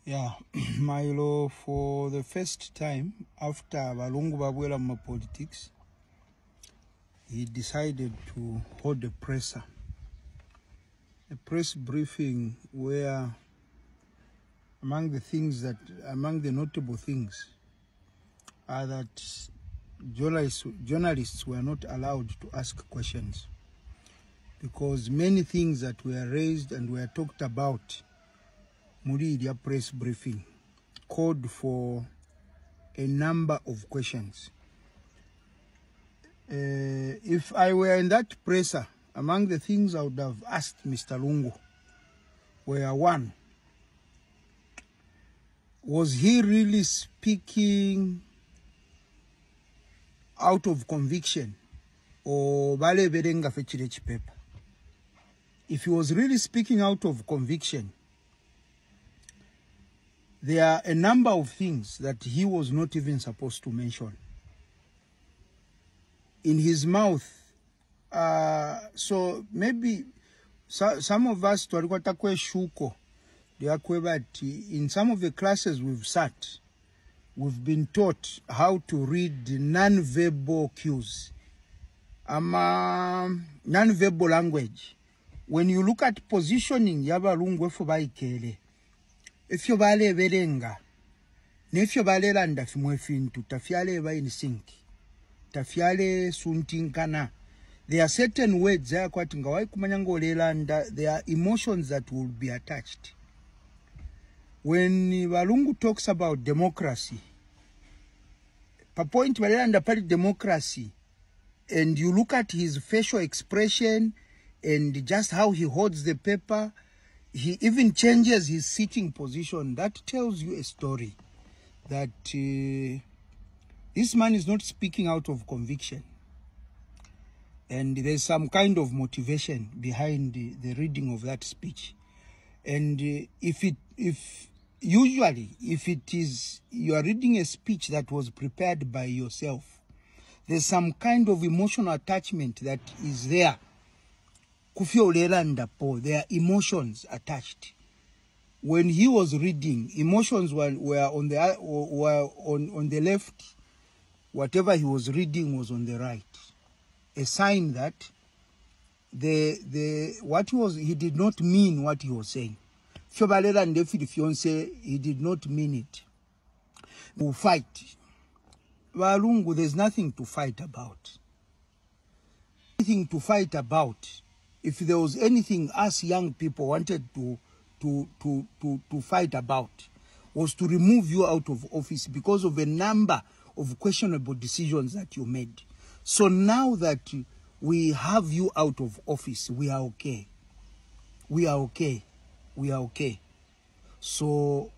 Yeah, Milo, for the first time after Lungu Babwela politics, he decided to hold a press briefing where among the notable things are that journalists were not allowed to ask questions because many things that were raised and were talked about Muridia press briefing called for a number of questions. If I were in that presser, among the things I would have asked Mr. Lungu were: one, was he really speaking out of conviction or bale berenga fechirech paper? If he was really speaking out of conviction, there are a number of things that he was not even supposed to mention. In his mouth, so maybe some of us, in some of the classes we've sat, we've been taught how to read non-verbal cues, non-verbal language. When you look at positioning, yaba lungwe fubaikele. If you bale verenga, if you bale landa fimwefintu, tafiale ba in sync, tafiale suntinkana. There are certain words there are emotions that will be attached. When Lungu talks about democracy, per point under democracy, and you look at his facial expression and just how he holds the paper, he even changes his sitting position. That tells you a story that this man is not speaking out of conviction. And there's some kind of motivation behind the reading of that speech. And if it is you are reading a speech that was prepared by yourself, there's some kind of emotional attachment that is there. There are emotions attached. When he was reading, emotions were on the left. Whatever he was reading was on the right. A sign that he did not mean what he was saying. He did not mean it. We'll fight. Lungu, there's nothing to fight about. Nothing to fight about. If there was anything us young people wanted to fight about, was to remove you out of office because of a number of questionable decisions that you made. So now that we have you out of office, we are okay. We are okay. We are okay. So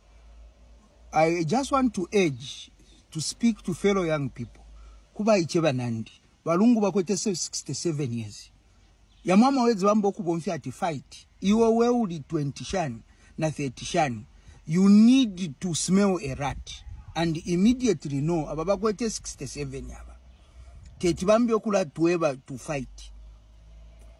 I just want to urge to speak to fellow young people. Kuba icheba nandi. Balungu bakwete 67 years. Ya mama wezi wambo kubonfi ati fight. Iwe uli 20 shani na 30 shani. You need to smell a rat and immediately know ababakwete 67 yaba. Tetibambi okula tuweba to fight.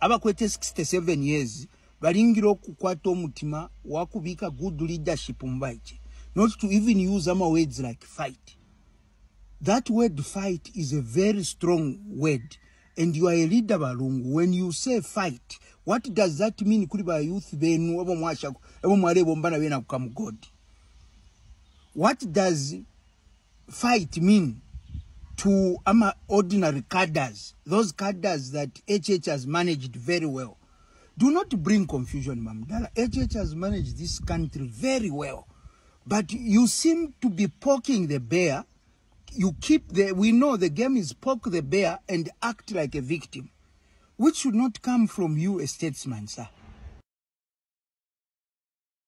Abakwete 67 years. Balingiro kukwata omutima wakubika good leadership mbaiche. Not to even use some words like fight. That word fight is a very strong word. And you are a leader, Balungu. When you say fight, what does that mean? Youth God. What does fight mean to ordinary cadres? Those cadres that HH has managed very well. Do not bring confusion, Mamdala. HH has managed this country very well. But you seem to be poking the bear. We know the game is poke the bear and act like a victim, which should not come from you, a statesman, sir.